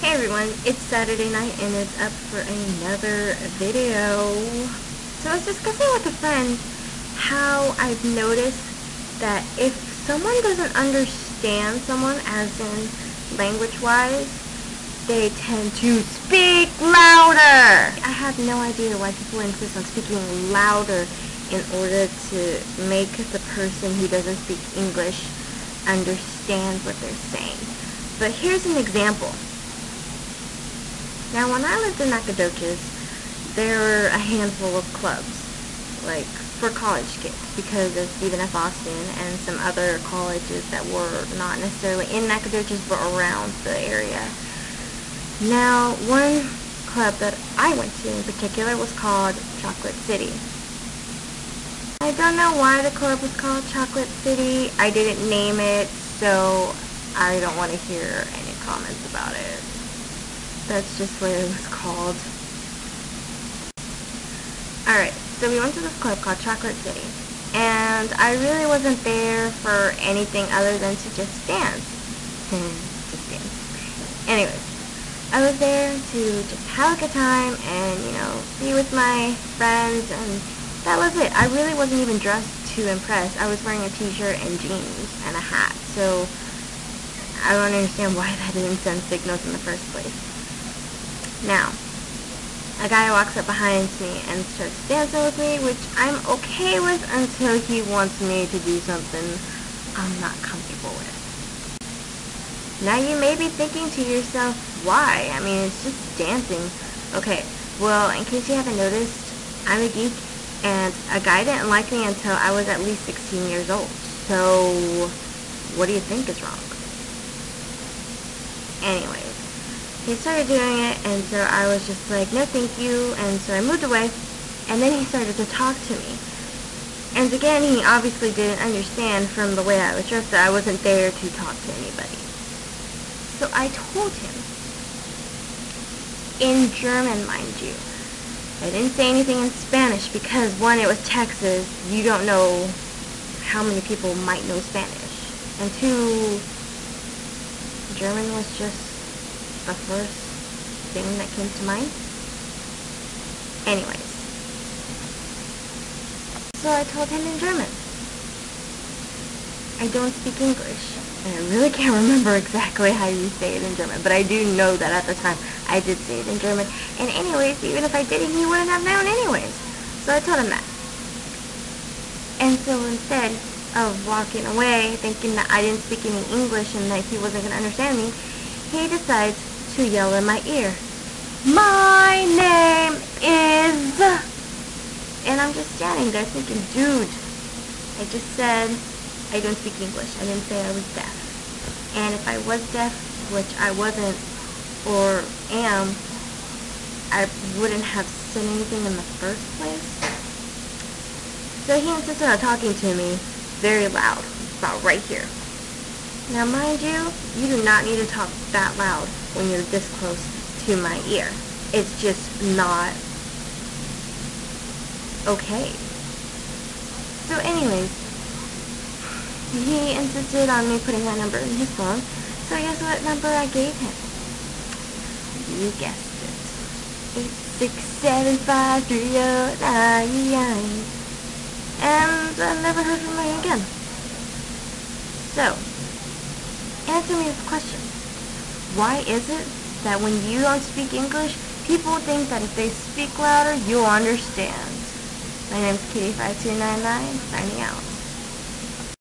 Hey everyone, it's Saturday night and it's up for another video. So I was discussing with a friend how I've noticed that if someone doesn't understand someone, as in language-wise, they tend to speak louder. I have no idea why people insist on speaking louder in order to make the person who doesn't speak English understand what they're saying. But here's an example. Now, when I lived in Nacogdoches, there were a handful of clubs, like, for college kids, because of Stephen F. Austin and some other colleges that were not necessarily in Nacogdoches, but around the area. Now, one club that I went to in particular was called Chocolate City. I don't know why the club was called Chocolate City. I didn't name it, so I don't want to hear any comments about it. That's just what it was called. Alright, so we went to this club called Chocolate City, and I really wasn't there for anything other than to just dance. Just dance. Anyways, I was there to just have a good time and, be with my friends, and that was it. I really wasn't even dressed to impress. I was wearing a t-shirt and jeans and a hat, so I don't understand why that didn't send signals in the first place. Now, a guy walks up behind me and starts dancing with me, which I'm okay with until he wants me to do something I'm not comfortable with. Now you may be thinking to yourself, why? I mean, it's just dancing. Okay, well, in case you haven't noticed, I'm a geek, and a guy didn't like me until I was at least 16 years old. So, what do you think is wrong? Anyways, he started doing it, and so I was just like, no thank you, and so I moved away, and then he started to talk to me. And again, he obviously didn't understand from the way I was dressed that I wasn't there to talk to anybody. So I told him, in German, mind you. I didn't say anything in Spanish because, one, it was Texas, you don't know how many people might know Spanish, and two, German was just the first thing that came to mind. Anyways, so I told him in German. I don't speak English, and I really can't remember exactly how you say it in German, but I do know that at the time I did say it in German, and anyways, even if I didn't, he wouldn't have known anyways. So I told him that. And so instead of walking away thinking that I didn't speak any English and that he wasn't going to understand me, he decides to yell in my ear, "My name is..." And I'm just standing there thinking, dude, I just said I don't speak English. I didn't say I was deaf. And if I was deaf, which I wasn't or am, I wouldn't have said anything in the first place. So he insisted on talking to me very loud, about right here. Now, mind you, you do not need to talk that loud when you're this close to my ear. It's just not okay. So anyways, he insisted on me putting my number in his phone, so guess what number I gave him? You guessed it. 8675309. And I never heard from him again. So, answer me this question. Why is it that when you don't speak English, people think that if they speak louder, you'll understand? My name's Kitty5299, signing out.